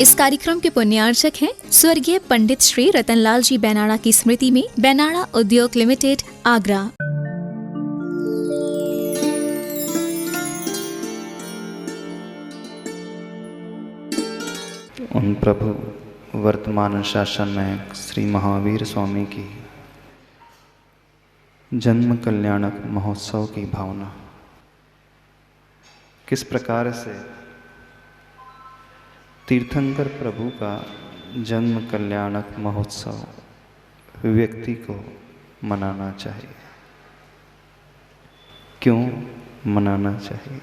इस कार्यक्रम के पुण्यार्चक हैं स्वर्गीय पंडित श्री रतनलाल जी बैनाड़ा की स्मृति में बैनाड़ा उद्योग लिमिटेड, आगरा। उन प्रभु वर्तमान शासन में श्री महावीर स्वामी की जन्म कल्याणक महोत्सव की भावना किस प्रकार से तीर्थंकर प्रभु का जन्म कल्याणक महोत्सव व्यक्ति को मनाना चाहिए, क्यों मनाना चाहिए,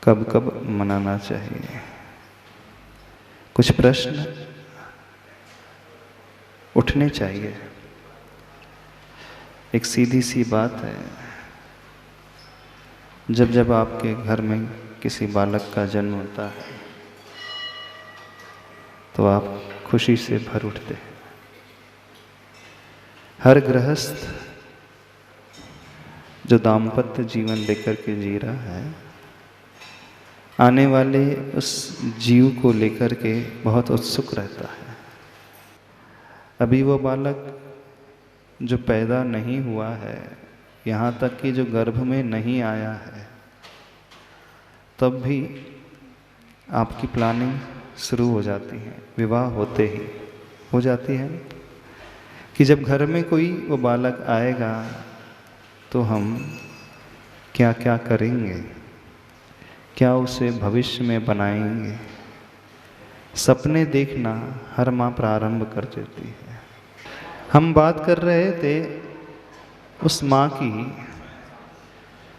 कब कब मनाना चाहिए, कुछ प्रश्न उठने चाहिए। एक सीधी सी बात है, जब जब आपके घर में किसी बालक का जन्म होता है तो आप खुशी से भर उठते हैं। हर गृहस्थ जो दाम्पत्य जीवन लेकर के जी रहा है, आने वाले उस जीव को लेकर के बहुत उत्सुक रहता है। अभी वो बालक जो पैदा नहीं हुआ है, यहाँ तक कि जो गर्भ में नहीं आया है, तब भी आपकी प्लानिंग शुरू हो जाती है। विवाह होते ही हो जाती है कि जब घर में कोई वो बालक आएगा तो हम क्या क्या करेंगे, क्या उसे भविष्य में बनाएंगे। सपने देखना हर माँ प्रारंभ कर देती है। हम बात कर रहे थे उस माँ की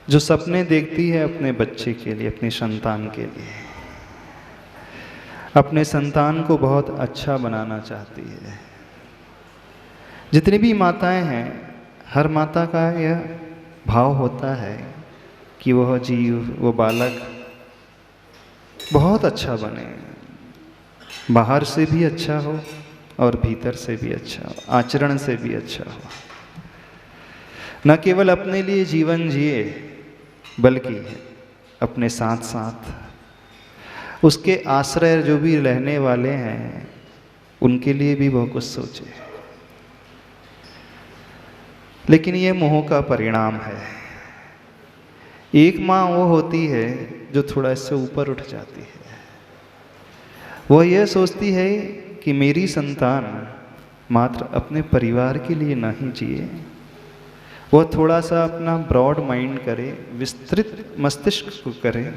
जो सपने देखती है अपने बच्चे के लिए, अपने संतान के लिए, अपने संतान को बहुत अच्छा बनाना चाहती है। जितनी भी माताएं हैं, हर माता का यह भाव होता है कि वह जीव, वो बालक बहुत अच्छा बने, बाहर से भी अच्छा हो और भीतर से भी अच्छा हो, आचरण से भी अच्छा हो। न केवल अपने लिए जीवन जिए, बल्कि अपने साथ साथ उसके आश्रय जो भी रहने वाले हैं उनके लिए भी बहुत कुछ सोचे। लेकिन ये मोह का परिणाम है। एक माँ वो होती है जो थोड़ा इससे ऊपर उठ जाती है। वह यह सोचती है कि मेरी संतान मात्र अपने परिवार के लिए नहीं जिए, वह थोड़ा सा अपना ब्रॉड माइंड करे, विस्तृत मस्तिष्क को करे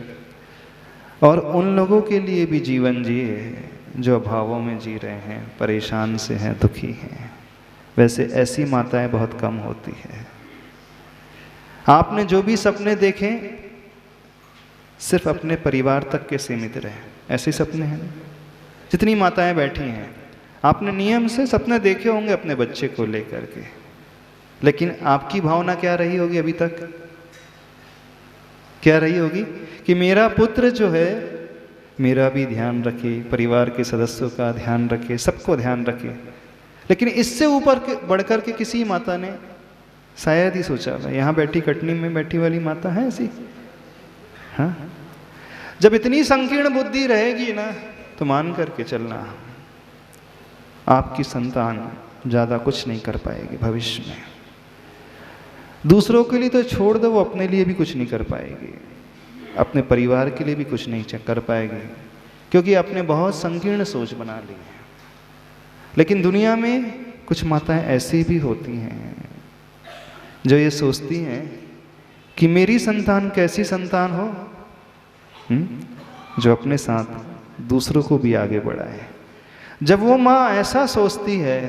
और उन लोगों के लिए भी जीवन जिए जो अभावों में जी रहे हैं, परेशान से हैं, दुखी हैं। वैसे ऐसी माताएं बहुत कम होती हैं। आपने जो भी सपने देखे सिर्फ अपने परिवार तक के सीमित रहे, ऐसे सपने हैं। जितनी माताएं बैठी हैं, आपने नियम से सपने देखे होंगे अपने बच्चे को लेकर के, लेकिन आपकी भावना क्या रही होगी अभी तक? क्या रही होगी कि मेरा पुत्र जो है मेरा भी ध्यान रखे, परिवार के सदस्यों का ध्यान रखे, सबको ध्यान रखे। लेकिन इससे ऊपर बढ़कर के किसी माता ने शायद ही सोचा होगा। यहाँ बैठी, कटनी में बैठी वाली माता है ऐसी? हाँ, जब इतनी संकीर्ण बुद्धि रहेगी ना, तो मान करके चलना आपकी संतान ज़्यादा कुछ नहीं कर पाएगी भविष्य में। दूसरों के लिए तो छोड़ दो, वो अपने लिए भी कुछ नहीं कर पाएगी, अपने परिवार के लिए भी कुछ नहीं कर पाएगी, क्योंकि आपने बहुत संकीर्ण सोच बना ली है। लेकिन दुनिया में कुछ माताएं ऐसी भी होती हैं जो ये सोचती हैं कि मेरी संतान कैसी संतान हो, जो अपने साथ दूसरों को भी आगे बढ़ाए। जब वो माँ ऐसा सोचती है,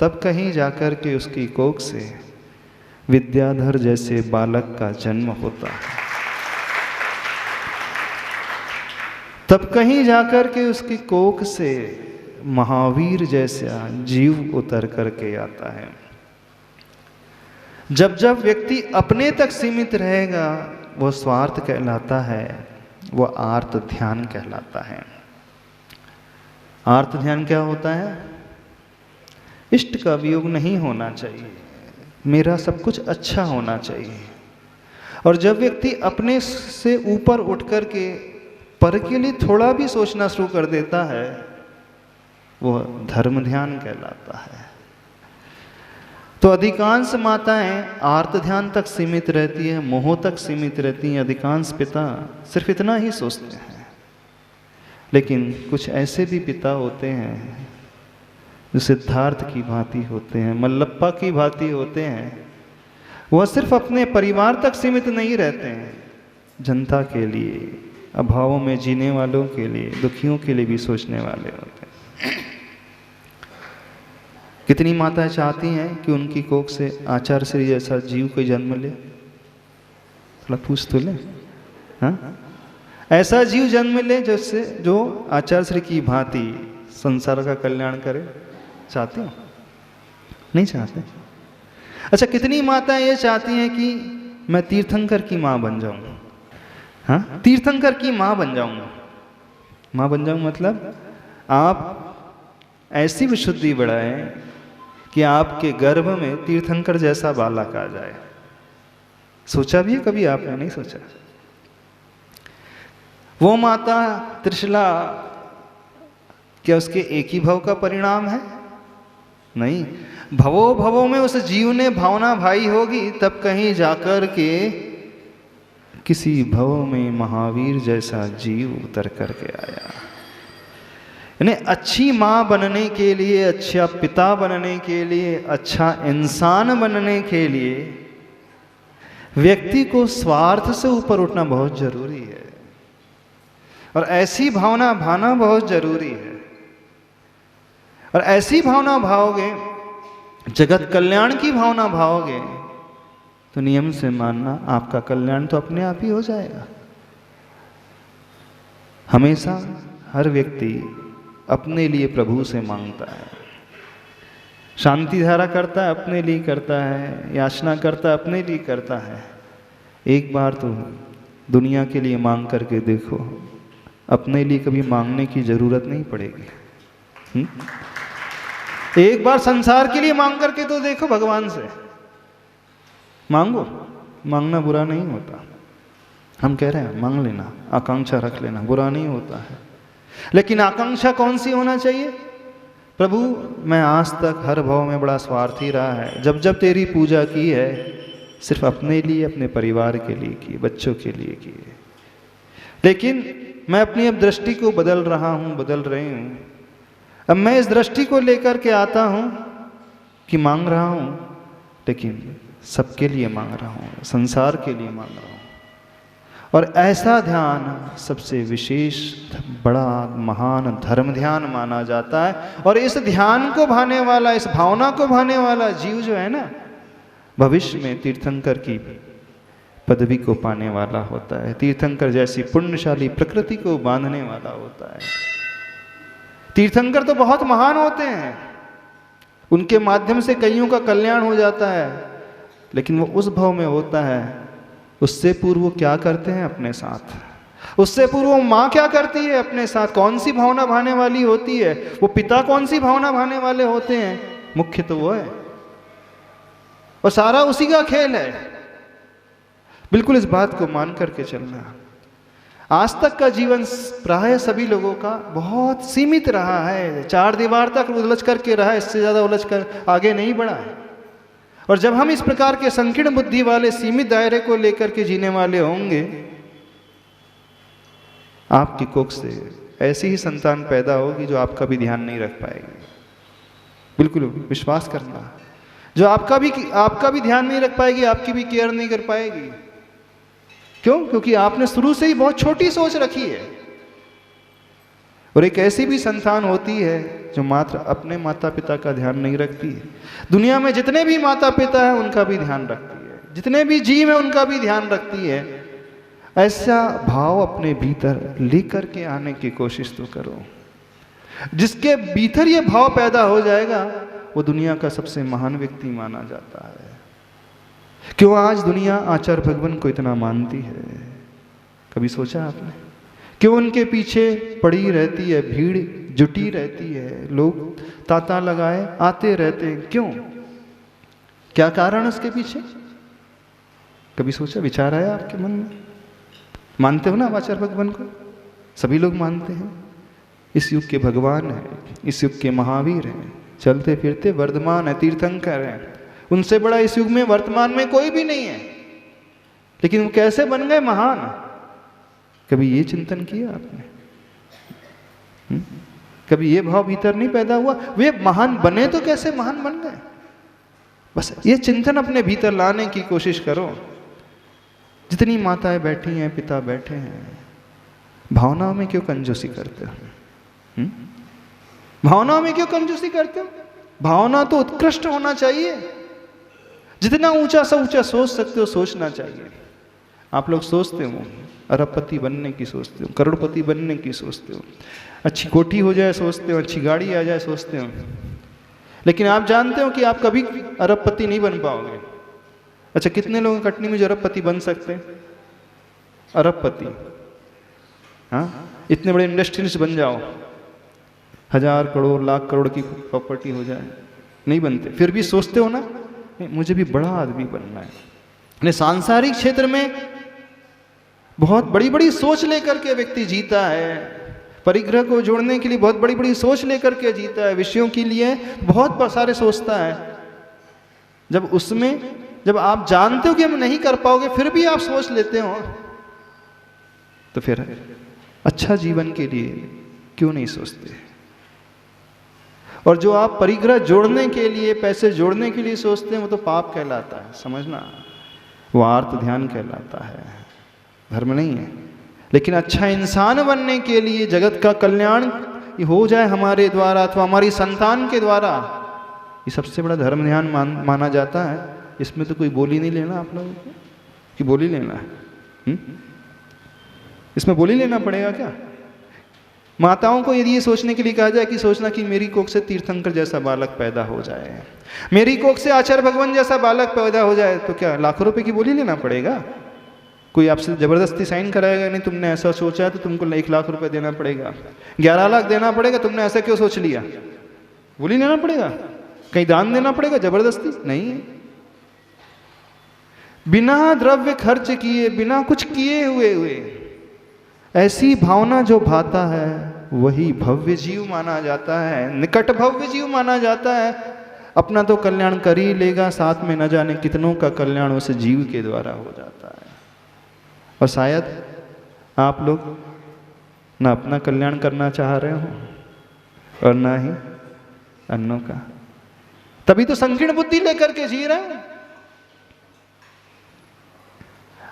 तब कहीं जाकर के उसकी कोख से विद्याधर जैसे बालक का जन्म होता है। तब कहीं जाकर के उसकी कोख से महावीर जैसा जीव उतर करके आता है। जब जब व्यक्ति अपने तक सीमित रहेगा, वो स्वार्थ कहलाता है, वो आर्त ध्यान कहलाता है। आर्त ध्यान क्या होता है? इष्ट का वियोग नहीं होना चाहिए, मेरा सब कुछ अच्छा होना चाहिए। और जब व्यक्ति अपने से ऊपर उठ कर के पर के लिए थोड़ा भी सोचना शुरू कर देता है, वो धर्म ध्यान कहलाता है। तो अधिकांश माताएं आर्त ध्यान तक सीमित रहती है, मोह तक सीमित रहती हैं। अधिकांश पिता सिर्फ इतना ही सोचते हैं। लेकिन कुछ ऐसे भी पिता होते हैं जो सिद्धार्थ की भांति होते हैं, मल्लप्पा की भांति होते हैं। वह सिर्फ अपने परिवार तक सीमित नहीं रहते हैं, जनता के लिए, अभावों में जीने वालों के लिए, दुखियों के लिए भी सोचने वाले होते हैं। कितनी माताएं चाहती हैं कि उनकी कोख से आचार्य श्री जैसा जीव कोई जन्म ले? थोड़ा पूछ तो ले। हाँ, ऐसा जीव जन्म ले जिससे जो आचार्य श्री की भांति संसार का कल्याण करे। चाहते हो? नहीं चाहते। अच्छा, कितनी माताएं ये चाहती हैं कि मैं तीर्थंकर की माँ बन जाऊं? हाँ, तीर्थंकर की माँ बन जाऊंगा। माँ बन जाऊं मतलब आप ऐसी विशुद्धि बढ़ाएं कि आपके गर्भ में तीर्थंकर जैसा बालक आ जाए। सोचा भी है कभी आपने? नहीं सोचा। वो माता त्रिशला क्या उसके एक ही भव का परिणाम है? नहीं, भवो भवों में उस जीव ने भावना भाई होगी, तब कहीं जाकर के किसी भव में महावीर जैसा जीव उतर करके आया। यानी अच्छी माँ बनने के लिए, अच्छा पिता बनने के लिए, अच्छा इंसान बनने के लिए व्यक्ति को स्वार्थ से ऊपर उठना बहुत जरूरी है, और ऐसी भावना भाना बहुत जरूरी है। और ऐसी भावना भाओगे, जगत कल्याण की भावना भाओगे, तो नियम से मानना आपका कल्याण तो अपने आप ही हो जाएगा। हमेशा हर व्यक्ति अपने लिए प्रभु से मांगता है, शांति धारा करता है अपने लिए करता है, याचना करता है अपने लिए करता है। एक बार तो दुनिया के लिए मांग करके देखो, अपने लिए कभी मांगने की जरूरत नहीं पड़ेगी। एक बार संसार के लिए मांग करके तो देखो, भगवान से मांगो। मांगना बुरा नहीं होता। हम कह रहे हैं मांग लेना, आकांक्षा रख लेना, बुरा नहीं होता है। लेकिन आकांक्षा कौन सी होना चाहिए? प्रभु, मैं आज तक हर भाव में बड़ा स्वार्थी रहा है, जब जब तेरी पूजा की है सिर्फ अपने लिए, अपने परिवार के लिए की, बच्चों के लिए की है। लेकिन मैं अपनी अब दृष्टि को बदल रहा हूँ, बदल रही हूँ। अब मैं इस दृष्टि को लेकर के आता हूँ कि मांग रहा हूँ, लेकिन सबके लिए मांग रहा हूँ, संसार के लिए मांग रहा हूँ। और ऐसा ध्यान सबसे विशेष, बड़ा महान धर्म ध्यान माना जाता है। और इस ध्यान को भाने वाला, इस भावना को भाने वाला जीव जो है ना, भविष्य में तीर्थंकर की पदवी को पाने वाला होता है, तीर्थंकर जैसी पुण्यशाली प्रकृति को बांधने वाला होता है। तीर्थंकर तो बहुत महान होते हैं, उनके माध्यम से कईयों का कल्याण हो जाता है, लेकिन वो उस भाव में होता है। उससे पूर्व वो क्या करते हैं अपने साथ? उससे पूर्व वो माँ क्या करती है अपने साथ? कौन सी भावना भाने वाली होती है? वो पिता कौन सी भावना भाने वाले होते हैं? मुख्य तो वो है, और सारा उसी का खेल है। बिल्कुल इस बात को मान करके चलना। आज तक का जीवन प्राय सभी लोगों का बहुत सीमित रहा है, चार दीवार तक उलझ करके रहा है, इससे ज़्यादा उलझ कर आगे नहीं बढ़ा है। और जब हम इस प्रकार के संकीर्ण बुद्धि वाले सीमित दायरे को लेकर के जीने वाले होंगे, आपकी कोख से ऐसी ही संतान पैदा होगी जो आपका भी ध्यान नहीं रख पाएगी। बिल्कुल विश्वास करना, जो आपका भी ध्यान नहीं रख पाएगी, आपकी भी केयर नहीं कर पाएगी। क्यों? क्योंकि आपने शुरू से ही बहुत छोटी सोच रखी है। और एक ऐसी भी संतान होती है जो मात्र अपने माता पिता का ध्यान नहीं रखती है, दुनिया में जितने भी माता पिता हैं उनका भी ध्यान रखती है, जितने भी जीव हैं उनका भी ध्यान रखती है। ऐसा भाव अपने भीतर लेकर के आने की कोशिश तो करो। जिसके भीतर ये भाव पैदा हो जाएगा वो दुनिया का सबसे महान व्यक्ति माना जाता है। क्यों आज दुनिया आचार्य भगवान को इतना मानती है? कभी सोचा आपने? क्यों उनके पीछे पड़ी रहती है, भीड़ जुटी रहती है, लोग तांता लगाए आते रहते हैं? क्यों? क्या कारण है उसके पीछे? कभी सोचा, विचार आया आपके मन में? मानते हो ना आचार्य भगवान को? सभी लोग मानते हैं इस युग के भगवान हैं, इस युग के महावीर हैं, चलते फिरते वर्धमान है, तीर्थंकर हैं। उनसे बड़ा इस युग में वर्तमान में कोई भी नहीं है। लेकिन वो कैसे बन गए महान? कभी ये चिंतन किया आपने? कभी ये भाव भीतर नहीं पैदा हुआ वे महान बने तो कैसे महान बन गए? बस ये चिंतन अपने भीतर लाने की कोशिश करो। जितनी माताएं बैठी हैं, पिता बैठे हैं, भावनाओं में क्यों कंजूसी करते हो? भावनाओं में क्यों कंजूसी करते हो? भावना तो उत्कृष्ट होना चाहिए। जितना ऊंचा से ऊंचा सोच सकते हो सोचना चाहिए। आप लोग सोचते हो अरबपति बनने की सोचते हो, करोड़पति बनने की सोचते हो, अच्छी कोठी हो जाए सोचते हो, अच्छी गाड़ी आ जाए सोचते हो, लेकिन आप जानते हो कि आप कभी अरबपति नहीं बन पाओगे। अच्छा, कितने लोग कटनी में जो अरबपति बन सकते हैं? अरबपति, हाँ, इतने बड़े इंडस्ट्रियलिस्ट बन जाओ, 1000 करोड़ लाख करोड़ की प्रॉपर्टी हो जाए, नहीं बनते। फिर भी सोचते हो ना मुझे भी बड़ा आदमी बनना है। सांसारिक क्षेत्र में बहुत बड़ी बड़ी सोच लेकर के व्यक्ति जीता है, परिग्रह को जोड़ने के लिए बहुत बड़ी बड़ी सोच लेकर के जीता है, विषयों के लिए बहुत सारे सोचता है। जब आप जानते हो कि हम नहीं कर पाओगे फिर भी आप सोच लेते हो, तो फिर अच्छा जीवन के लिए क्यों नहीं सोचते? और जो आप परिग्रह जोड़ने के लिए, पैसे जोड़ने के लिए सोचते हैं वो तो पाप कहलाता है, समझना, वो आर्त ध्यान कहलाता है, धर्म नहीं है। लेकिन अच्छा इंसान बनने के लिए, जगत का कल्याण हो जाए हमारे द्वारा अथवा हमारी संतान के द्वारा, ये सबसे बड़ा धर्म ध्यान माना जाता है। इसमें तो कोई बोली नहीं लेना आप लोगों को कि बोली लेना है। इसमें बोली लेना पड़ेगा क्या? माताओं को यदि ये सोचने के लिए कहा जाए कि सोचना कि मेरी कोख से तीर्थंकर जैसा बालक पैदा हो जाए, मेरी कोख से आचार्य भगवान जैसा बालक पैदा हो जाए, तो क्या लाखों रुपए की बोली लेना पड़ेगा? कोई आपसे जबरदस्ती साइन कराएगा, नहीं तुमने ऐसा सोचा है तो तुमको 1 लाख रुपए देना पड़ेगा, 11 लाख देना पड़ेगा, तुमने ऐसा क्यों सोच लिया? बोली लेना पड़ेगा? कहीं दान देना पड़ेगा? जबरदस्ती नहीं है। बिना द्रव्य खर्च किए, बिना कुछ किए हुए ऐसी भावना जो भाता है वही भव्य जीव माना जाता है, निकट भव्य जीव माना जाता है। अपना तो कल्याण कर ही लेगा, साथ में न जाने कितनों का कल्याण उस जीव के द्वारा हो जाता है। और शायद आप लोग ना अपना कल्याण करना चाह रहे हो और ना ही अन्यों का, तभी तो संकीर्ण बुद्धि लेकर के जी रहे हैं।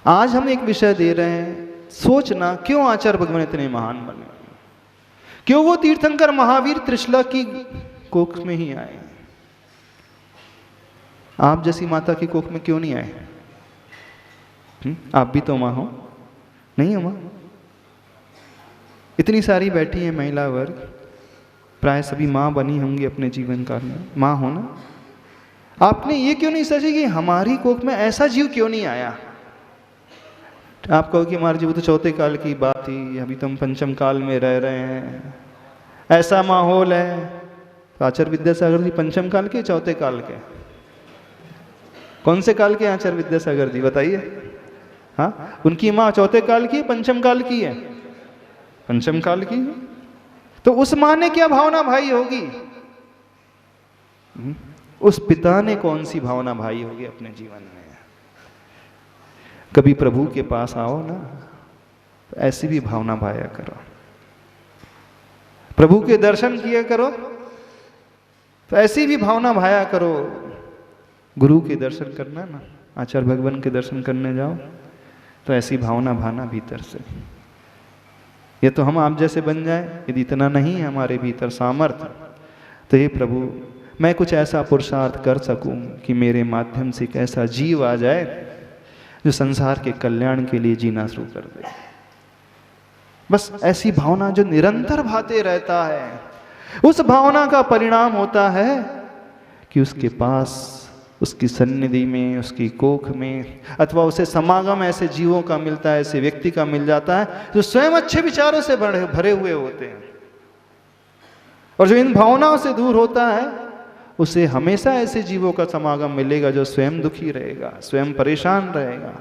आज हम एक विषय दे रहे हैं, सोचना क्यों आचार्य भगवान इतने महान बने, क्यों वो तीर्थंकर महावीर त्रिशला की कोख में ही आए, आप जैसी माता की कोख में क्यों नहीं आए? आप भी तो माँ हो, नहीं हो माँ? इतनी सारी बैठी है महिला वर्ग, प्राय सभी माँ बनी होंगी अपने जीवन काल में, माँ हो ना। आपने ये क्यों नहीं सोचा कि हमारी कोख में ऐसा जीव क्यों नहीं आया? आप कहो कि हमारे जीव तो चौथे काल की बात थी, अभी तो हम पंचम काल में रह रहे हैं, ऐसा माहौल है। तो आचार्य विद्यासागर जी पंचम काल के, चौथे काल के? कौन से काल के आचार्य विद्यासागर जी बताइए? हाँ, उनकी माँ चौथे काल की, पंचम काल की है? पंचम काल की। तो उस माँ ने क्या भावना भाई होगी? उस पिता ने कौन सी भावना भाई होगी अपने जीवन में? कभी प्रभु के पास आओ ना, तो ऐसी भी भावना भाया करो, प्रभु के दर्शन किया करो तो ऐसी भी भावना भाया करो। गुरु के दर्शन करना ना, आचार्य भगवान के दर्शन करने जाओ तो ऐसी भावना भाना भीतर से। ये तो हम आप जैसे बन जाए, यदि इतना नहीं है हमारे भीतर सामर्थ्य, तो हे प्रभु मैं कुछ ऐसा पुरुषार्थ कर सकूं कि मेरे माध्यम से एक ऐसा जीव आ जाए जो संसार के कल्याण के लिए जीना शुरू कर दे। बस ऐसी भावना जो निरंतर भाते रहता है, उस भावना का परिणाम होता है कि उसके पास, उसकी सन्निधि में, उसकी कोख में, अथवा उसे समागम ऐसे जीवों का मिलता है, ऐसे व्यक्ति का मिल जाता है जो स्वयं अच्छे विचारों से भरे हुए होते हैं। और जो इन भावनाओं से दूर होता है उसे हमेशा ऐसे जीवों का समागम मिलेगा जो स्वयं दुखी रहेगा, स्वयं परेशान रहेगा,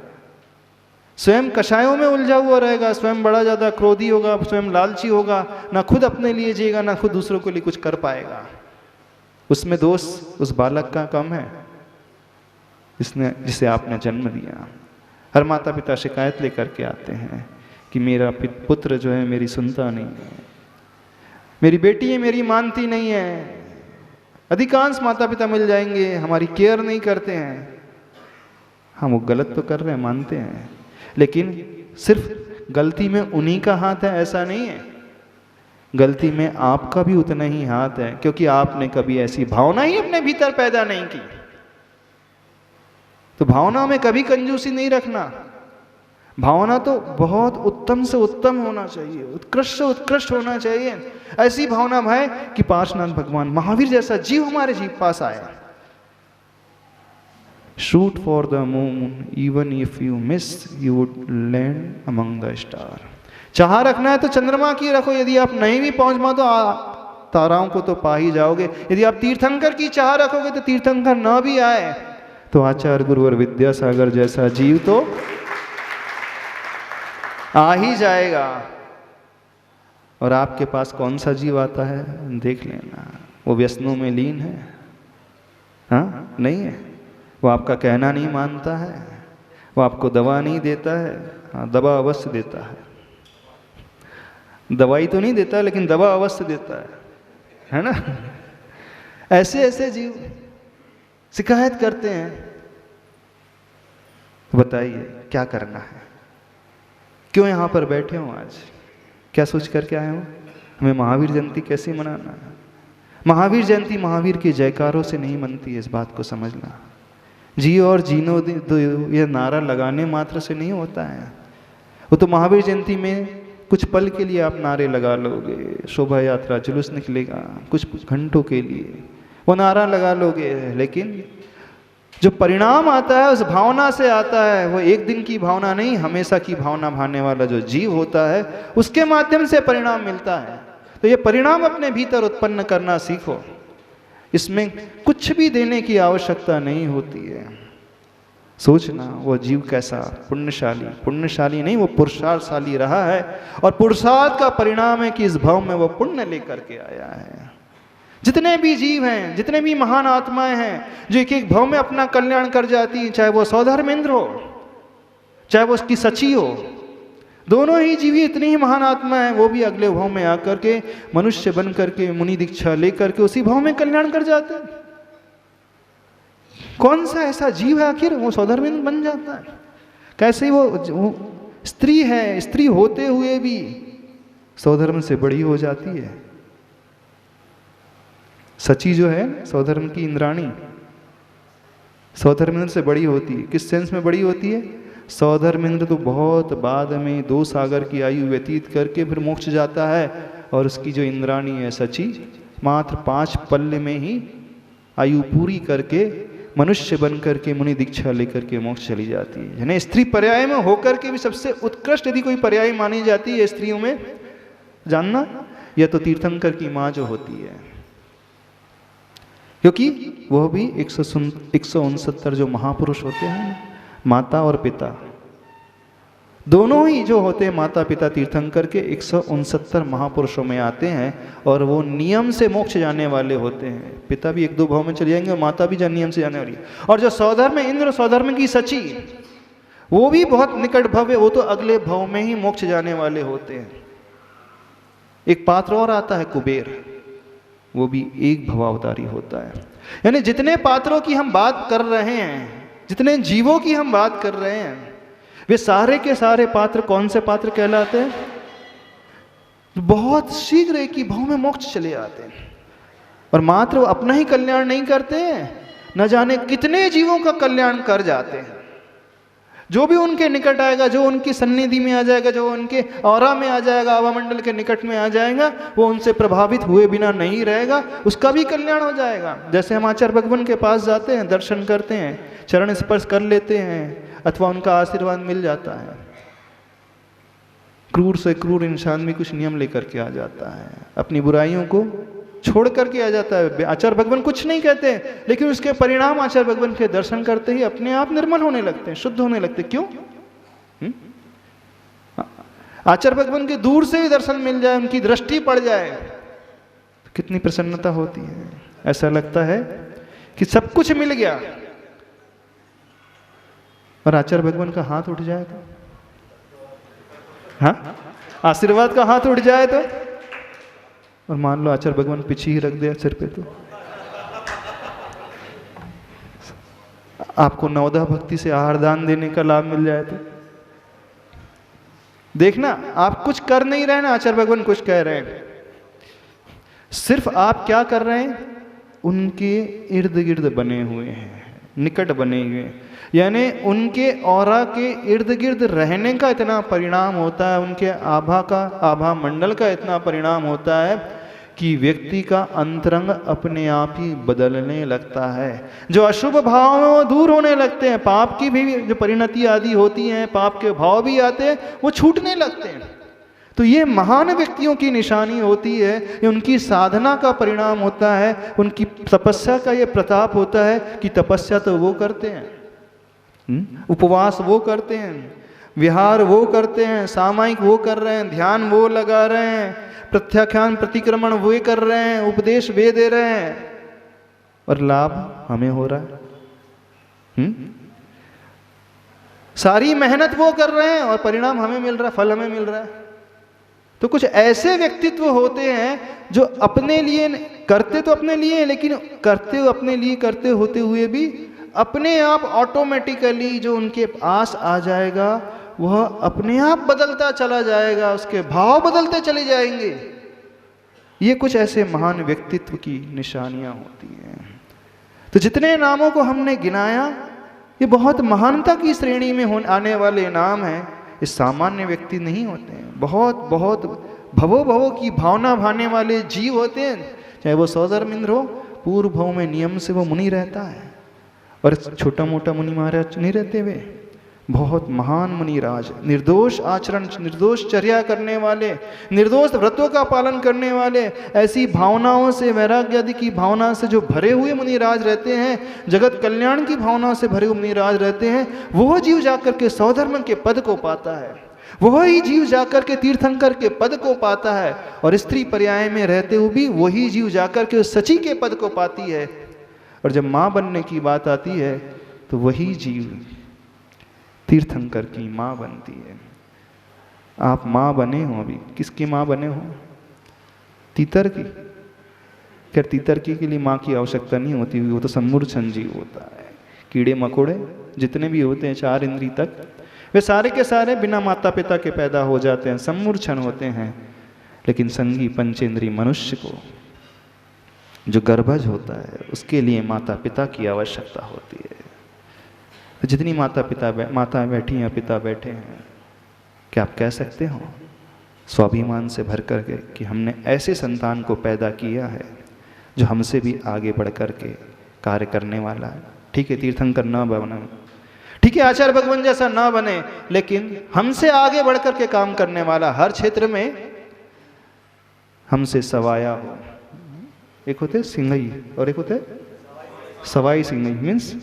स्वयं कषायों में उलझा हुआ रहेगा, स्वयं बड़ा ज़्यादा क्रोधी होगा, स्वयं लालची होगा, ना खुद अपने लिए जिएगा ना खुद दूसरों के लिए कुछ कर पाएगा। उसमें दोष उस बालक का कम है जिसे आपने जन्म दिया। हर माता पिता शिकायत लेकर के आते हैं कि मेरा पुत्र जो है मेरी सुनता नहीं है, मेरी बेटी है मेरी मानती नहीं है। अधिकांश माता पिता मिल जाएंगे हमारी केयर नहीं करते हैं। हाँ, वो गलत तो कर रहे हैं, मानते हैं, लेकिन सिर्फ गलती में उन्हीं का हाथ है ऐसा नहीं है, गलती में आपका भी उतना ही हाथ है, क्योंकि आपने कभी ऐसी भावना ही अपने भीतर पैदा नहीं की। तो भावना में कभी कंजूसी नहीं रखना। भावना तो बहुत उत्तम से उत्तम होना चाहिए, उत्कृष्ट से उत्कृष्ट होना चाहिए। ऐसी भावना है कि पार्श्वनाथ भगवान महावीर जैसा जीव हमारे जीव पास आए। Shoot for the moon even if you miss you would land among the star. चाह रखना है तो चंद्रमा की रखो, यदि आप नहीं भी पहुंच पाओ तो ताराओं को तो पा ही जाओगे। यदि आप तीर्थंकर की चाह रखोगे तो तीर्थंकर ना भी आए तो आचार्य गुरु और विद्यासागर जैसा जीव तो आ ही जाएगा। और आपके पास कौन सा जीव आता है देख लेना, वो व्यसनों में लीन है? हाँ, नहीं है। वो आपका कहना नहीं मानता है, वो आपको दवा नहीं देता है। हाँ, दवा अवश्य देता है, दवाई तो नहीं देता लेकिन दवा अवश्य देता है ना। ऐसे ऐसे जीव शिकायत करते हैं। तो बताइए क्या करना है? क्यों यहाँ पर बैठे हो आज? क्या सोच करके आए हो? हमें महावीर जयंती कैसे मनाना है? महावीर जयंती महावीर की जयकारों से नहीं मनती है, इस बात को समझना। जियो और जीनो दो ये नारा लगाने मात्र से नहीं होता है। वो तो महावीर जयंती में कुछ पल के लिए आप नारे लगा लोगे, शोभा यात्रा जुलूस निकलेगा कुछ घंटों के लिए, वो नारा लगा लोगे, लेकिन जो परिणाम आता है उस भावना से आता है। वो एक दिन की भावना नहीं, हमेशा की भावना भाने वाला जो जीव होता है उसके माध्यम से परिणाम मिलता है। तो ये परिणाम अपने भीतर उत्पन्न करना सीखो। इसमें कुछ भी देने की आवश्यकता नहीं होती है। सोचना वो जीव कैसा पुण्यशाली नहीं, वो पुरुषार्थशाली रहा है, और पुरुषार्थ का परिणाम है कि इस भाव में वो पुण्य लेकर के आया है। जितने भी जीव हैं, जितने भी महान आत्माएं हैं जो एक एक भाव में अपना कल्याण कर जाती हैं, चाहे वो सौधर्मेंद्र हो चाहे वो उसकी सची हो, दोनों ही जीवी इतनी ही महान आत्मा है, वो भी अगले भाव में आकर के मनुष्य बन करके मुनि दीक्षा लेकर के उसी भाव में कल्याण कर जाते हैं। कौन सा ऐसा जीव है आखिर वो सौधर्मेंद्र बन जाता है? कैसे वो स्त्री है, स्त्री होते हुए भी सौधर्म से बड़ी हो जाती है। सची जो है सौधर्म की इंद्राणी सौधर्मेंद्र से बड़ी होती है। किस सेंस में बड़ी होती है? सौधर्मेंद्र तो बहुत बाद में 2 सागर की आयु व्यतीत करके फिर मोक्ष जाता है, और उसकी जो इंद्राणी है सची मात्र 5 पल्ले में ही आयु पूरी करके मनुष्य बन करके मुनि दीक्षा लेकर के मोक्ष चली जाती है। यानी स्त्री पर्याय में होकर के भी सबसे उत्कृष्ट यदि कोई पर्याय मानी जाती है स्त्रियों में, जानना, यह तो तीर्थंकर की माँ जो होती है, क्योंकि वह भी 169 जो महापुरुष होते हैं, माता और पिता दोनों ही जो होते हैं, माता पिता तीर्थंकर के 169 महापुरुषों में आते हैं, और वो नियम से मोक्ष जाने वाले होते हैं। पिता भी 1-2 भाव में चले जाएंगे और माता भी नियम से जाने वाली है। और जो सौधर्म इंद्र, सौधर्म की सची, वो भी बहुत निकट भव है, वो तो अगले भाव में ही मोक्ष जाने वाले होते हैं। एक पात्र और आता है कुबेर, वो भी एक भवावतारी होता है। यानी जितने पात्रों की हम बात कर रहे हैं, जितने जीवों की हम बात कर रहे हैं, वे सारे के सारे पात्र कौन से पात्र कहलाते हैं? बहुत शीघ्र एक ही भाव में मोक्ष चले आते हैं, और मात्र अपना ही कल्याण नहीं करते हैं, न जाने कितने जीवों का कल्याण कर जाते हैं। जो भी उनके निकट आएगा, जो उनकी सन्निधि में आ जाएगा, जो उनके औरा में आ जाएगा, आवामंडल के निकट में आ जाएगा, वो उनसे प्रभावित हुए बिना नहीं रहेगा, उसका भी कल्याण हो जाएगा। जैसे हम आचार्य भगवान के पास जाते हैं, दर्शन करते हैं, चरण स्पर्श कर लेते हैं, अथवा उनका आशीर्वाद मिल जाता है। क्रूर से क्रूर इंसान भी कुछ नियम लेकर के आ जाता है, अपनी बुराइयों को छोड़ करके आ जाता है। आचार्य भगवान कुछ नहीं कहते, लेकिन उसके परिणाम आचार्य भगवान के दर्शन करते ही अपने आप निर्मल होने लगते हैं, शुद्ध होने लगते हैं। क्यों? आचार्य भगवान के दूर से ही दर्शन मिल जाए, उनकी दृष्टि पड़ जाए तो कितनी प्रसन्नता होती है। ऐसा लगता है कि सब कुछ मिल गया। और आचार्य भगवान का हाथ उठ जाए तो, हाँ, आशीर्वाद का हाथ उठ जाए तो, और मान लो आचार्य भगवान पीछे ही रख दिया सिर पे, तो आपको नवदा भक्ति से आहार दान देने का लाभ मिल जाए तो देखना, आप कुछ कर नहीं रहे ना, आचार्य भगवान कुछ कह रहे हैं। सिर्फ आप क्या कर रहे हैं, उनके इर्द गिर्द बने हुए हैं, निकट बने हुए हैं, यानी उनके ऑरा के इर्द गिर्द रहने का इतना परिणाम होता है, उनके आभा मंडल का इतना परिणाम होता है कि व्यक्ति का अंतरंग अपने आप ही बदलने लगता है। जो अशुभ भाव में वो दूर होने लगते हैं, पाप की भी जो परिणति आदि होती हैं, पाप के भाव भी आते हैं, वो छूटने लगते हैं। तो ये महान व्यक्तियों की निशानी होती है, ये उनकी साधना का परिणाम होता है, उनकी तपस्या का ये प्रताप होता है कि तपस्या तो वो करते हैं, उपवास वो करते हैं, विहार वो करते हैं, सामायिक वो कर रहे हैं, ध्यान वो लगा रहे हैं, प्रत्याख्यान प्रतिक्रमण वे कर रहे हैं, उपदेश वे दे रहे हैं, और लाभ हमें हो रहा है। सारी मेहनत वो कर रहे हैं और परिणाम हमें मिल रहा है, फल हमें मिल रहा है। तो कुछ ऐसे व्यक्तित्व होते हैं जो अपने लिए करते तो अपने लिए, लेकिन करते अपने लिए करते होते हुए भी अपने आप ऑटोमेटिकली जो उनके पास आ जाएगा वह अपने आप बदलता चला जाएगा, उसके भाव बदलते चले जाएंगे। ये कुछ ऐसे महान व्यक्तित्व की निशानियां होती हैं। तो जितने नामों को हमने गिनाया ये बहुत महानता की श्रेणी में आने वाले नाम हैं, ये सामान्य व्यक्ति नहीं होते हैं, बहुत बहुत भवो भवो की भावना भाने वाले जीव होते हैं। चाहे वो सौधर्मिंद्र हो, पूर्व भव में नियम से वो मुनि रहता है, और छोटा मोटा मुनि महाराज नहीं रहते, वे बहुत महान मुनिराज, निर्दोष आचरण, निर्दोष चर्या करने वाले, निर्दोष व्रतों का पालन करने वाले, ऐसी भावनाओं से, वैराग्य आदि की भावना से जो भरे हुए मुनिराज रहते हैं, जगत कल्याण की भावना से भरे हुए मुनिराज रहते हैं, वह जीव जाकर के सौधर्म के पद को पाता है, वह ही जीव जाकर के तीर्थंकर के पद को पाता है, और स्त्री पर्याय में रहते हुए भी वही जीव जाकर के सची के पद को पाती है। और जब माँ बनने की बात आती है तो वही जीव तीर्थंकर की माँ बनती है। आप माँ बने हो, अभी किसकी माँ बने हो? तीतर की। क्या तीतर की के लिए माँ की आवश्यकता नहीं होती, वो तो सम्मूर्छन जीव होता है। कीड़े मकोड़े जितने भी होते हैं 4 इंद्री तक, वे सारे के सारे बिना माता पिता के पैदा हो जाते हैं, सम्मूर्छन होते हैं। लेकिन संगी पंचेंद्री मनुष्य को जो गर्भज होता है उसके लिए माता पिता की आवश्यकता होती है। तो जितनी माता बैठी हैं, पिता बैठे हैं, क्या आप कह सकते हो स्वाभिमान से भर करके कि हमने ऐसे संतान को पैदा किया है जो हमसे भी आगे बढ़ कर के कार्य करने वाला है। ठीक है, तीर्थंकर न बने, ठीक है, आचार्य भगवान जैसा ना बने, लेकिन हमसे आगे बढ़ कर के काम करने वाला, हर क्षेत्र में हमसे सवाया हो। एक होते सिंगई और एक होते सवाई सिंगई, मीन्स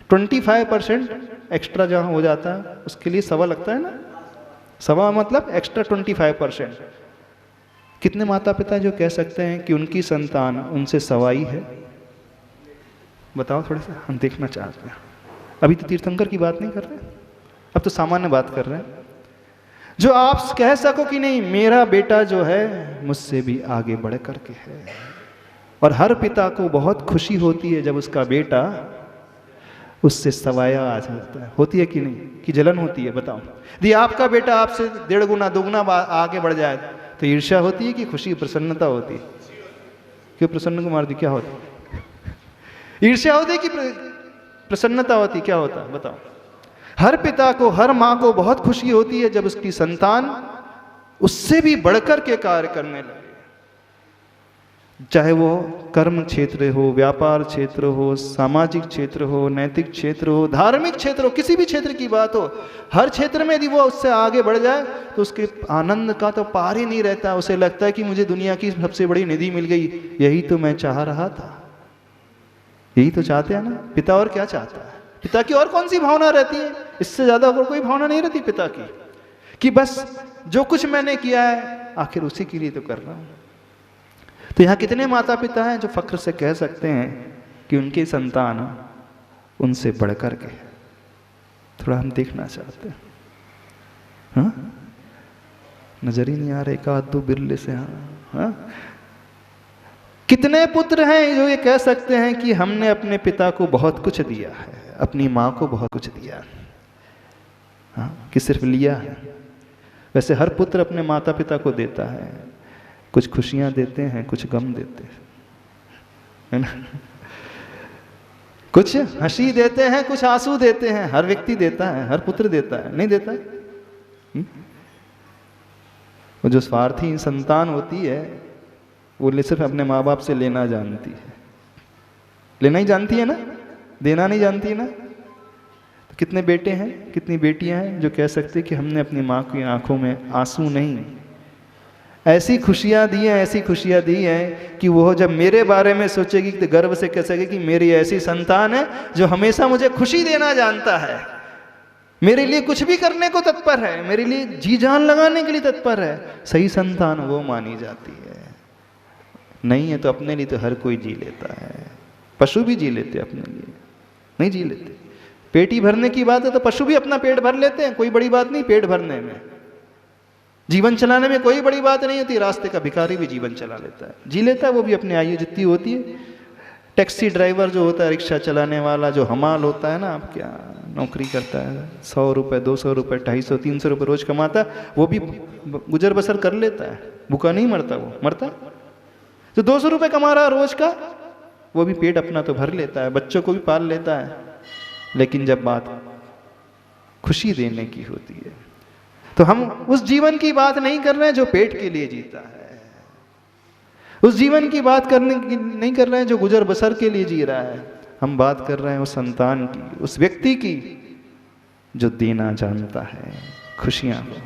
25% एक्स्ट्रा जहाँ हो जाता है उसके लिए सवा लगता है ना, सवा मतलब एक्स्ट्रा 25%। कितने माता पिता जो कह सकते हैं कि उनकी संतान उनसे सवाई है? बताओ, थोड़ा सा हम देखना चाहते हैं। अभी तो तीर्थंकर की बात नहीं कर रहे, अब तो सामान्य बात कर रहे हैं। जो आप कह सको कि नहीं मेरा बेटा जो है मुझसे भी आगे बढ़ करके है, और हर पिता को बहुत खुशी होती है जब उसका बेटा उससे सवाया आ जाता है। होती है कि नहीं, कि जलन होती है? बताओ, यदि आपका बेटा आपसे 1.5 गुना 2 गुना आगे बढ़ जाए तो ईर्ष्या होती है कि खुशी, प्रसन्नता होती है? क्यों प्रसन्न कुमार जी, क्या होता है? ईर्ष्या होती है कि प्रसन्नता होती? क्या होता है बताओ? हर पिता को, हर माँ को बहुत खुशी होती है जब उसकी संतान उससे भी बढ़कर के कार्य करने लगे, चाहे वो कर्म क्षेत्र हो, व्यापार क्षेत्र हो, सामाजिक क्षेत्र हो, नैतिक क्षेत्र हो, धार्मिक क्षेत्र हो, किसी भी क्षेत्र की बात हो, हर क्षेत्र में यदि वो उससे आगे बढ़ जाए तो उसके आनंद का तो पार ही नहीं रहता। उसे लगता है कि मुझे दुनिया की सबसे बड़ी निधि मिल गई, यही तो मैं चाह रहा था। यही तो चाहते हैं ना पिता, और क्या चाहता है? पिता की और कौन सी भावना रहती है? इससे ज्यादा और कोई भावना नहीं रहती पिता की, कि बस जो कुछ मैंने किया है आखिर उसी के लिए तो कर रहा हूं। तो यहाँ कितने माता पिता हैं जो फख्र से कह सकते हैं कि उनकी संतान उनसे बढ़कर के है। थोड़ा हम देखना चाहते हैं। हाँ, नजर ही नहीं आ रहा, एक आध दो बिरले से। हाँ, कितने पुत्र हैं जो ये कह सकते हैं कि हमने अपने पिता को बहुत कुछ दिया है, अपनी माँ को बहुत कुछ दिया। हाँ, कि सिर्फ लिया है। वैसे हर पुत्र अपने माता पिता को देता है, कुछ खुशियां देते हैं, कुछ गम देते हैं, है ना। कुछ हंसी देते हैं, कुछ आंसू देते हैं। हर व्यक्ति देता है, हर पुत्र देता है, नहीं देता है? वो जो स्वार्थी संतान होती है वो सिर्फ अपने माँ बाप से लेना जानती है। लेना ही जानती है ना, देना नहीं जानती है ना। तो कितने बेटे हैं, कितनी बेटियां हैं जो कह सकते कि हमने अपनी माँ की आंखों में आंसू नहीं, ऐसी खुशियां दी हैं, ऐसी खुशियां दी हैं कि वो जब मेरे बारे में सोचेगी तो गर्व से कह सके कि मेरी ऐसी संतान है जो हमेशा मुझे खुशी देना जानता है, मेरे लिए कुछ भी करने को तत्पर है, मेरे लिए जी जान लगाने के लिए तत्पर है। सही संतान वो मानी जाती है। नहीं है तो अपने लिए तो हर कोई जी लेता है। पशु भी जी लेते अपने लिए, नहीं जी लेते। पेट ही भरने की बात है तो पशु भी अपना पेट भर लेते हैं, कोई बड़ी बात नहीं पेट भरने में। जीवन चलाने में कोई बड़ी बात नहीं होती। रास्ते का भिखारी भी जीवन चला लेता है, जी लेता है वो भी अपनी आयु जितनी होती है। टैक्सी ड्राइवर जो होता है, रिक्शा चलाने वाला जो हमाल होता है ना, आप क्या नौकरी करता है, 100 रुपये 200 रुपये 250 300 रुपये रोज कमाता है, वो भी गुजर बसर कर लेता है, भूखा नहीं मरता। वो मरता जो 200 रुपये कमा रहा है रोज का, वो भी पेट अपना तो भर लेता है, बच्चों को भी पाल लेता है। लेकिन जब बात खुशी देने की होती है तो हम उस जीवन की बात नहीं कर रहे हैं जो पेट के लिए जीता है, उस जीवन की बात नहीं कर रहे हैं जो गुजर बसर के लिए जी रहा है। हम बात कर रहे हैं उस संतान की, उस व्यक्ति की जो देना जानता है खुशियां को,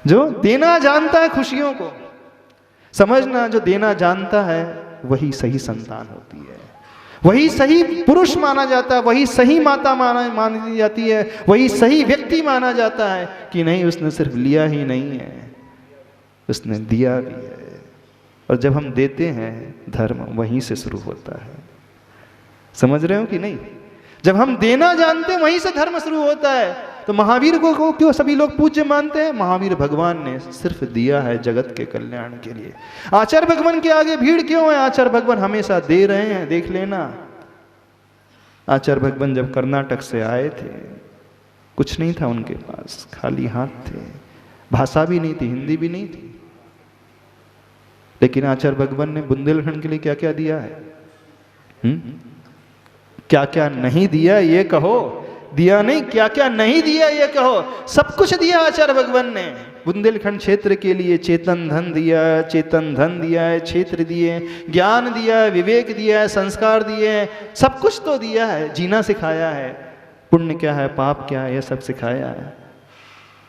जो देना जानता है खुशियों को। समझना, जो देना जानता है वही सही संतान होती है, वही सही पुरुष माना जाता है, वही सही माता मानी जाती है, वही सही व्यक्ति माना जाता है कि नहीं उसने सिर्फ लिया ही नहीं है, उसने दिया भी है। और जब हम देते हैं धर्म वहीं से शुरू होता है। समझ रहे हो कि नहीं? जब हम देना जानते हैं वहीं से धर्म शुरू होता है। तो महावीर को क्यों सभी लोग पूज्य मानते हैं? महावीर भगवान ने सिर्फ दिया है जगत के कल्याण के लिए। आचार्य भगवान के आगे भीड़ क्यों है? आचार्य भगवान हमेशा दे रहे हैं। देख लेना, आचार्य भगवान जब कर्नाटक से आए थे कुछ नहीं था उनके पास, खाली हाथ थे, भाषा भी नहीं थी, हिंदी भी नहीं थी। लेकिन आचार्य भगवान ने बुंदेलखंड के लिए क्या क्या दिया है? क्या क्या नहीं दिया ये कहो। दिया नहीं, क्या क्या नहीं दिया ये कहो। सब कुछ दिया आचार्य भगवान ने। बुंदेलखंड क्षेत्र के लिए चेतन धन दिया है, चेतन धन दिया है, क्षेत्र दिए, ज्ञान दिया है, विवेक दिया है, संस्कार दिए हैं, सब कुछ तो दिया है। जीना सिखाया है, पुण्य क्या है पाप क्या है ये सब सिखाया है,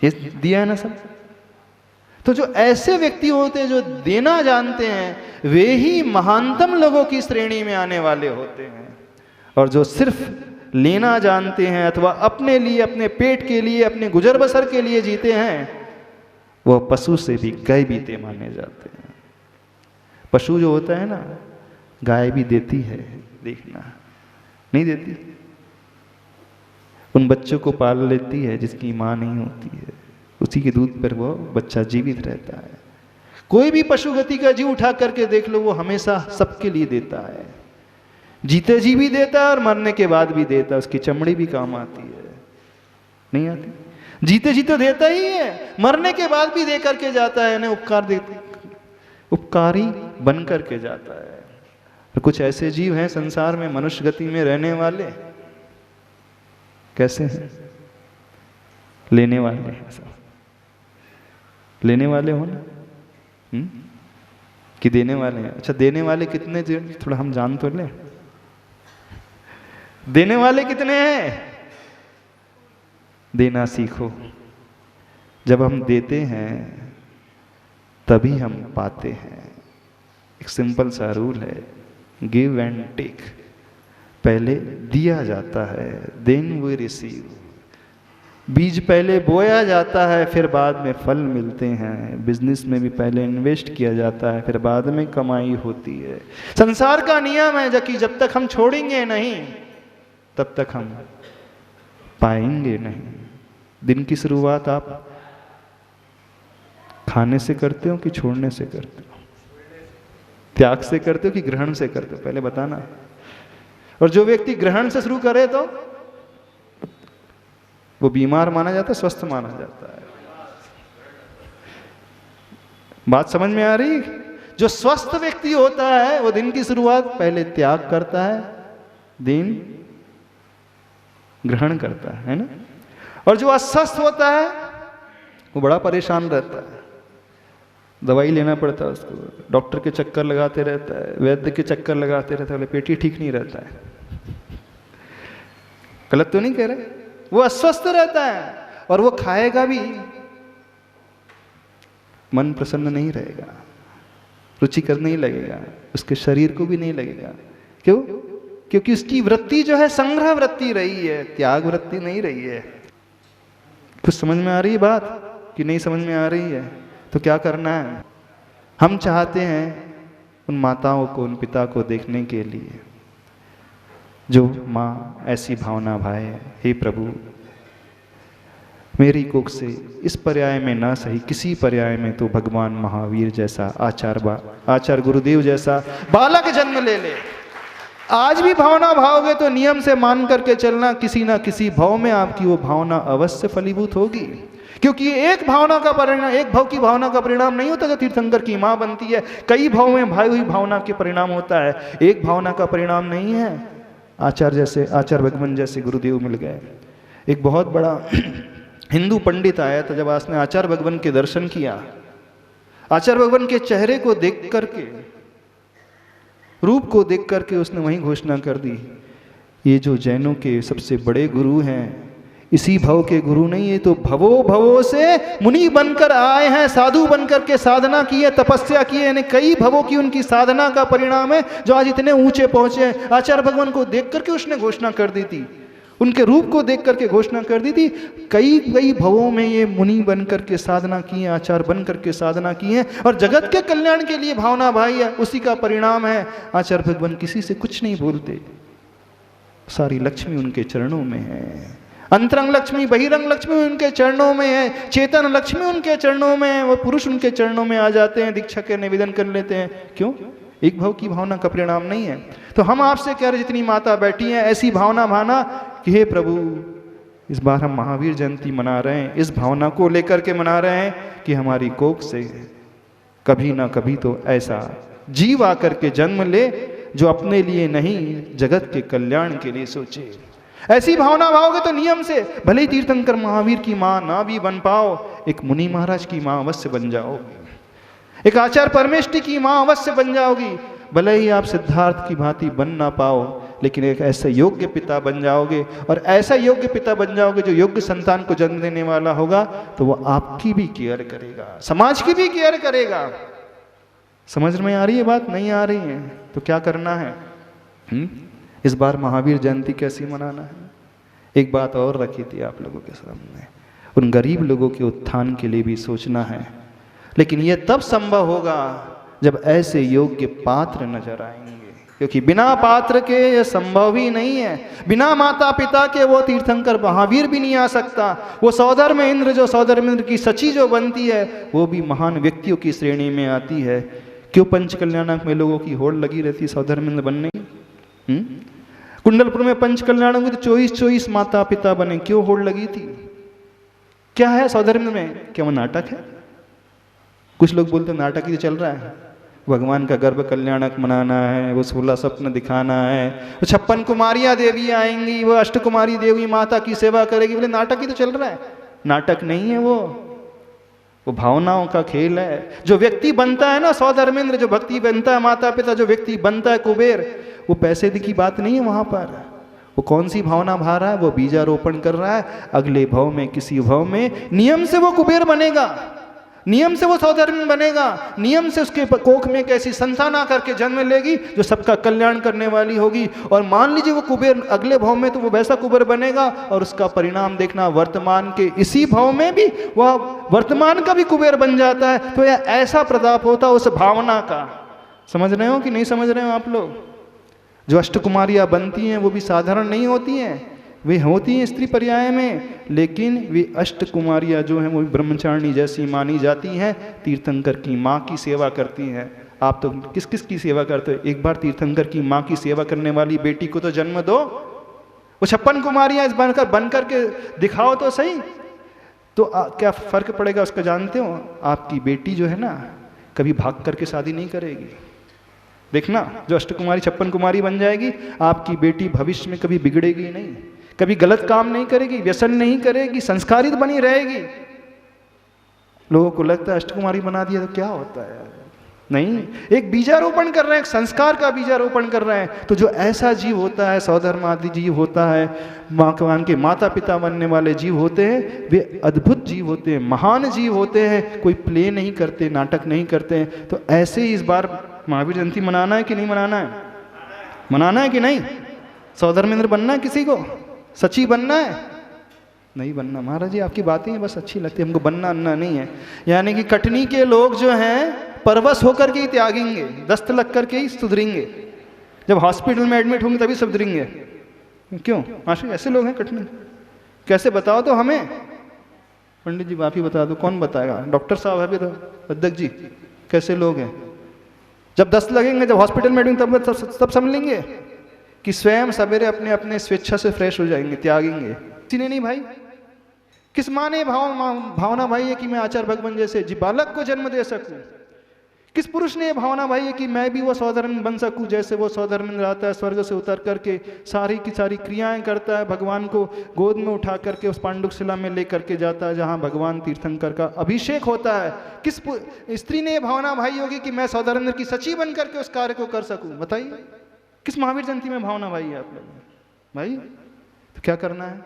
ये दिया है ना सब। तो जो ऐसे व्यक्ति होते हैं जो देना जानते हैं वे ही महानतम लोगों की श्रेणी में आने वाले होते हैं। और जो सिर्फ लेना जानते हैं अथवा अपने लिए, अपने पेट के लिए, अपने गुजर बसर के लिए जीते हैं, वह पशु से भी गाय बीते माने जाते हैं। पशु जो होता है ना, गाय भी देती है, देखना नहीं देती, उन बच्चों को पाल लेती है जिसकी माँ नहीं होती है, उसी के दूध पर वो बच्चा जीवित रहता है। कोई भी पशु गति का जीव उठा करके देख लो, वो हमेशा सबके लिए देता है। जीते जी भी देता है और मरने के बाद भी देता है। उसकी चमड़ी भी काम आती है, नहीं आती? जीते जी तो देता ही है, मरने के बाद भी दे करके जाता है, उपकारी बन करके जाता है। और कुछ ऐसे जीव हैं संसार में मनुष्य गति में रहने वाले, कैसे हैं? लेने वाले हैं सब। लेने वाले हो ना कि देने वाले हैं? अच्छा, देने वाले कितने, थोड़ा हम जान तो ले, देने वाले कितने हैं? देना सीखो। जब हम देते हैं तभी हम पाते हैं। एक सिंपल सा रूल है, गिव एंड टेक। पहले दिया जाता है, देन वी रिसीव। बीज पहले बोया जाता है, फिर बाद में फल मिलते हैं। बिजनेस में भी पहले इन्वेस्ट किया जाता है, फिर बाद में कमाई होती है। संसार का नियम है कि जब तक हम छोड़ेंगे नहीं तब तक हम पाएंगे नहीं। दिन की शुरुआत आप खाने से करते हो कि छोड़ने से करते हो? त्याग से करते हो कि ग्रहण से करते हो? पहले बताना। और जो व्यक्ति ग्रहण से शुरू करे तो वो बीमार माना जाता है, स्वस्थ माना जाता है। बात समझ में आ रही? जो स्वस्थ व्यक्ति होता है वो दिन की शुरुआत पहले त्याग करता है, दिन ग्रहण करता है ना? और जो अस्वस्थ होता है वो बड़ा परेशान रहता है, दवाई लेना पड़ता है उसको, डॉक्टर के चक्कर लगाते रहता है, वैद्य के चक्कर लगाते रहता है, पेट ही ठीक नहीं रहता है। गलत तो नहीं कह रहे? वो अस्वस्थ रहता है और वो खाएगा भी, मन प्रसन्न नहीं रहेगा, रुचिकर नहीं लगेगा, उसके शरीर को भी नहीं लगेगा। क्यों? क्योंकि उसकी वृत्ति जो है संग्रह वृत्ति रही है, त्याग वृत्ति नहीं रही है। कुछ समझ में आ रही है बात कि नहीं समझ में आ रही है? तो क्या करना है? हम चाहते हैं उन माताओं को, उन पिता को देखने के लिए जो माँ ऐसी भावना भाए, हे प्रभु मेरी कोख से इस पर्याय में ना सही किसी पर्याय में तो भगवान महावीर जैसा, आचार्य गुरुदेव जैसा बालक जन्म ले ले। आज भी भावना भाओगे तो नियम से मान करके चलना, किसी ना किसी भाव में आपकी वो भावना अवश्य फलीभूत होगी। क्योंकि एक भावना का परिणाम, एक भाव की भावना का परिणाम नहीं होता जो तीर्थंकर की माँ बनती है। कई भाव में भाई हुई भावना के परिणाम होता है, एक भावना का परिणाम नहीं है। आचार्य भगवान जैसे गुरुदेव मिल गए। एक बहुत बड़ा हिंदू पंडित आया था, जब उसने आचार्य भगवान के दर्शन किया, आचार्य भगवान के चेहरे को देख करके, रूप को देख करके उसने वही घोषणा कर दी, ये जो जैनों के सबसे बड़े गुरु हैं इसी भव के गुरु नहीं, ये तो भवो भवों से मुनि बनकर आए हैं, साधु बनकर के साधना की है, तपस्या की है, यानी कई भवों की उनकी साधना का परिणाम है जो आज इतने ऊंचे पहुंचे हैं। आचार्य भगवान को देख करके उसने घोषणा कर दी थी, उनके रूप को देख करके घोषणा कर दी थी, कई भवों में ये मुनि बन करके साधना की है, आचार्य बन करके साधना की है और जगत के कल्याण के लिए भावना भाई है, उसी का परिणाम है। आचार्य भगवान किसी से कुछ नहीं बोलते, सारी लक्ष्मी उनके चरणों में है। अंतरंग लक्ष्मी बहिरंग लक्ष्मी उनके चरणों में है, चेतन लक्ष्मी उनके चरणों में है। वो पुरुष उनके चरणों में आ जाते हैं, दीक्षा के निवेदन कर लेते हैं। क्यों? एक भाव की भावना का परिणाम नहीं है। तो हम आपसे कह रहे, जितनी माता बैठी हैं ऐसी भावना भाना कि हे प्रभु इस बार हम महावीर जयंती मना रहे हैं, इस भावना को लेकर के मना रहे हैं कि हमारी कोख से कभी ना कभी तो ऐसा जीव आकर के जन्म ले जो अपने लिए नहीं जगत के कल्याण के लिए सोचे। ऐसी भावना भाओगे तो नियम से भले ही तीर्थंकर महावीर की माँ ना भी बन पाओ, एक मुनि महाराज की माँ अवश्य बन जाओगी, एक आचार्य परमेष्ठी की माँ अवश्य बन जाओगी। भले ही आप सिद्धार्थ की भांति बन ना पाओ, लेकिन एक ऐसे योग्य पिता बन जाओगे, और ऐसा योग्य पिता बन जाओगे जो योग्य संतान को जन्म देने वाला होगा, तो वो आपकी भी केयर करेगा, समाज की भी केयर करेगा। समझ में आ रही है बात? नहीं आ रही है तो क्या करना है? इस बार महावीर जयंती कैसी मनाना है? एक बात और रखी थी आप लोगों के सामने, उन गरीब लोगों के उत्थान के लिए भी सोचना है, लेकिन यह तब संभव होगा जब ऐसे योग्य पात्र नजर आएंगे, क्योंकि बिना पात्र के यह संभव ही नहीं है। बिना माता पिता के वो तीर्थंकर महावीर भी नहीं आ सकता। वो सौधर्म इंद्र, जो सौधर्म इंद्र की सची जो बनती है, वो भी महान व्यक्तियों की श्रेणी में आती है। क्यों पंच कल्याणक में लोगों की होड़ लगी रहती सौधर्म इंद्र बनने? कुंडलपुर में पंच कल्याणक में तो 24 माता पिता बने, क्यों होड़ लगी थी? क्या है सौधर्म में? क्या वो नाटक है? कुछ लोग बोलते नाटक ही चल रहा है, भगवान का गर्भ कल्याणक मनाना है, वो 16 स्वप्न दिखाना है, वो 56 कुमारियां देवी आएंगी, वो अष्टकुमारी देवी माता की सेवा करेगी। बोले नाटक ही तो चल रहा है। नाटक नहीं है वो भावनाओं का खेल है। जो व्यक्ति बनता है ना सौधर्मेंद्र, जो भक्ति बनता है माता पिता, जो व्यक्ति बनता है कुबेर, वो पैसे की बात नहीं है वहां पर। वो कौन सी भावना भा रहा है? वो बीजारोपण कर रहा है। अगले भाव में, किसी भाव में नियम से वो कुबेर बनेगा। नियम से वो सौधर्मी बनेगा, नियम से उसके कोख में एक ऐसी संतान आकर के जन्म लेगी जो सबका कल्याण करने वाली होगी। और मान लीजिए वो कुबेर अगले भाव में, तो वो वैसा कुबेर बनेगा और उसका परिणाम देखना वर्तमान के इसी भाव में भी वह वर्तमान का भी कुबेर बन जाता है। तो यह ऐसा प्रताप होता है उस भावना का। समझ रहे हो कि नहीं समझ रहे हो आप लोग? जो अष्टकुमारियाँ बनती हैं वो भी साधारण नहीं होती हैं, वे होती हैं स्त्री पर्याय में, लेकिन वे अष्टकुमारियाँ जो हैं वो ब्रह्मचारिणी जैसी मानी जाती हैं। तीर्थंकर की माँ की सेवा करती हैं। आप तो किस किस की सेवा करते हो? एक बार तीर्थंकर की माँ की सेवा करने वाली बेटी को तो जन्म दो। वो 56 कुमारियाँ बनकर के दिखाओ तो सही, तो क्या फर्क पड़ेगा उसका जानते हो? आपकी बेटी जो है ना कभी भाग करके शादी नहीं करेगी। देखना, जो अष्टकुमारी 56 कुमारी बन जाएगी, आपकी बेटी भविष्य में कभी बिगड़ेगी नहीं, कभी गलत काम नहीं करेगी, व्यसन नहीं करेगी, संस्कारित बनी रहेगी। लोगों को लगता है अष्टकुमारी बना दिया तो क्या होता है? नहीं, एक बीजारोपण कर रहे हैं, एक संस्कार का बीजारोपण कर रहे हैं। तो जो ऐसा जीव होता है, सौधर्म आदि जीव होता है, भगवान के माता पिता बनने वाले जीव होते हैं, वे अद्भुत जीव होते हैं, महान जीव होते हैं। कोई प्ले नहीं करते, नाटक नहीं करते हैं। तो ऐसे ही इस बार महावीर जयंती मनाना है कि नहीं मनाना है? मनाना है कि नहीं? सौधर्मेंद्र बनना है किसी को? सची बनना है? नहीं बनना। महाराज जी आपकी बातें बस अच्छी लगती है, हमको बनना अन्ना नहीं है। यानी कि कटनी के लोग जो हैं परवश होकर के ही त्यागेंगे, दस्त लग करके ही सुधरेंगे। जब हॉस्पिटल में एडमिट होंगे तभी सुधरेंगे। क्यों मास्टर ऐसे लोग हैं कटनी? कैसे बताओ तो हमें? पंडित जी आप ही बता दो, कौन बताएगा? डॉक्टर साहब है भी तो, अध्यक्ष जी कैसे लोग हैं? जब दस्त लगेंगे, जब हॉस्पिटल में एडमिट, तब समझ लेंगे कि स्वयं सवेरे अपने अपने स्वेच्छा से फ्रेश हो जाएंगे, त्यागेंगे। किसी ने नहीं भाई। किस माँ ने भावना भाई है कि मैं आचार्य भगवान जैसे जी बालक को जन्म दे सकूं? किस पुरुष ने भावना भाई है कि मैं भी वो सौधर्म बन सकूं जैसे वो सौधर्म रहता है, स्वर्ग से उतर करके सारी की सारी क्रियाएं करता है, भगवान को गोद में उठा करके उस पांडुक शिला में ले करके जाता है जहां भगवान तीर्थंकर का अभिषेक होता है। किस स्त्री ने भावना भाई होगी कि मैं सौधर्मेंद्र की सची बन करके उस कार्य को कर सकूं? बताइए, किस महावीर जयंती में भावना भाई है आप लोग? भाई तो क्या करना है?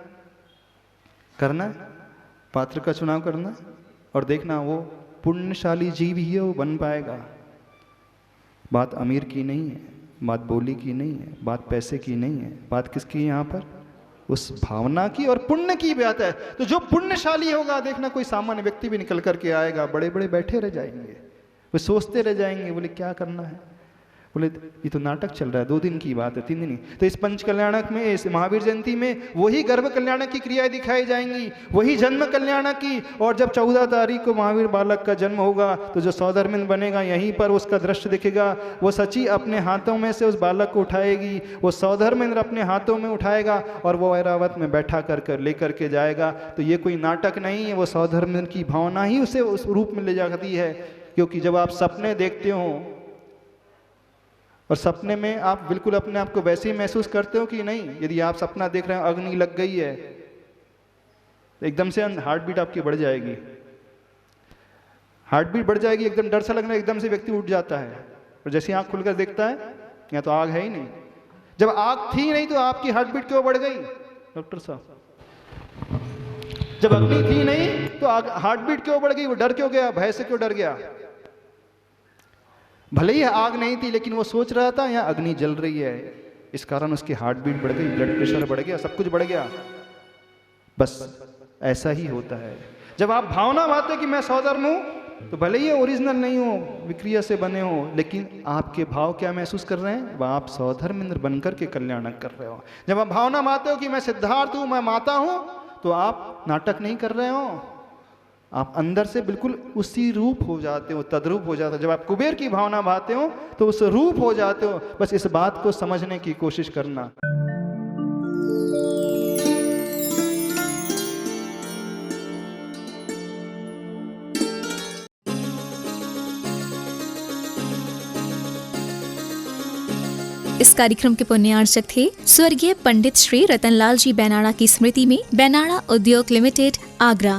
करना है पात्र का चुनाव करना और देखना वो पुण्यशाली जीव ही है, वो बन पाएगा। बात अमीर की नहीं है, बात बोली की नहीं है, बात पैसे की नहीं है, बात किसकी है यहाँ पर? उस भावना की और पुण्य की बात है। तो जो पुण्यशाली होगा देखना कोई सामान्य व्यक्ति भी निकल करके आएगा, बड़े बड़े बैठे रह जाएंगे, वे सोचते रह जाएंगे, बोले क्या करना है? बोले ये तो नाटक चल रहा है, 2 दिन की बात है, 3 दिन ही। तो इस पंच कल्याणक में, इस महावीर जयंती में वही गर्भ कल्याणक की क्रियाएं दिखाई जाएंगी, वही जन्म कल्याणक की। और जब 14 तारीख को महावीर बालक का जन्म होगा तो जो सौधर्मिंद बनेगा यहीं पर उसका दृश्य दिखेगा। वो सची अपने हाथों में से उस बालक को उठाएगी, वो सौधर्मेंद्र अपने हाथों में उठाएगा और वो ऐरावत में बैठा कर लेकर के जाएगा। तो ये कोई नाटक नहीं है, वो सौधर्मेंद्र की भावना ही उसे उस रूप में ले जाती है। क्योंकि जब आप सपने देखते हो और सपने में आप बिल्कुल अपने आप को वैसे ही महसूस करते हो कि नहीं? यदि आप सपना देख रहे हो अग्नि लग गई है तो एकदम से हार्ट बीट आपकी बढ़ जाएगी, हार्ट बीट बढ़ जाएगी, एकदम डर सा लगना, एकदम से व्यक्ति उठ जाता है। और जैसे आंख खुलकर देखता है यहाँ तो आग है ही नहीं। जब आग थी नहीं तो आपकी हार्ट बीट क्यों बढ़ गई डॉक्टर साहब? जब अग्नि थी नहीं तो हार्ट बीट क्यों बढ़ गई? वो डर क्यों गया? भय से क्यों डर गया? भले ही आग नहीं थी लेकिन वो सोच रहा था यहाँ अग्नि जल रही है, इस कारण उसकी हार्ट बीट बढ़ गई, ब्लड प्रेशर बढ़ गया, सब कुछ बढ़ गया। बस ऐसा ही होता है। जब आप भावना भाते हो कि मैं सौधर्म हूं तो भले ही ओरिजिनल नहीं हो, विक्रिया से बने हो, लेकिन आपके भाव क्या महसूस कर रहे हैं? वह आप सौधर्मेंद्र बनकर के कल्याणक कर रहे हो। जब आप भावना भाते हो कि मैं सिद्धार्थ हूं, मैं माता हूं, तो आप नाटक नहीं कर रहे हो, आप अंदर से बिल्कुल उसी रूप हो जाते हो, तद्रूप हो जाते हो। जब आप कुबेर की भावना भाते हो तो उस रूप हो जाते हो। बस इस बात को समझने की कोशिश करना। इस कार्यक्रम के पुण्यार्चक थे स्वर्गीय पंडित श्री रतनलाल जी बैनाड़ा की स्मृति में बैनाड़ा उद्योग लिमिटेड, आगरा।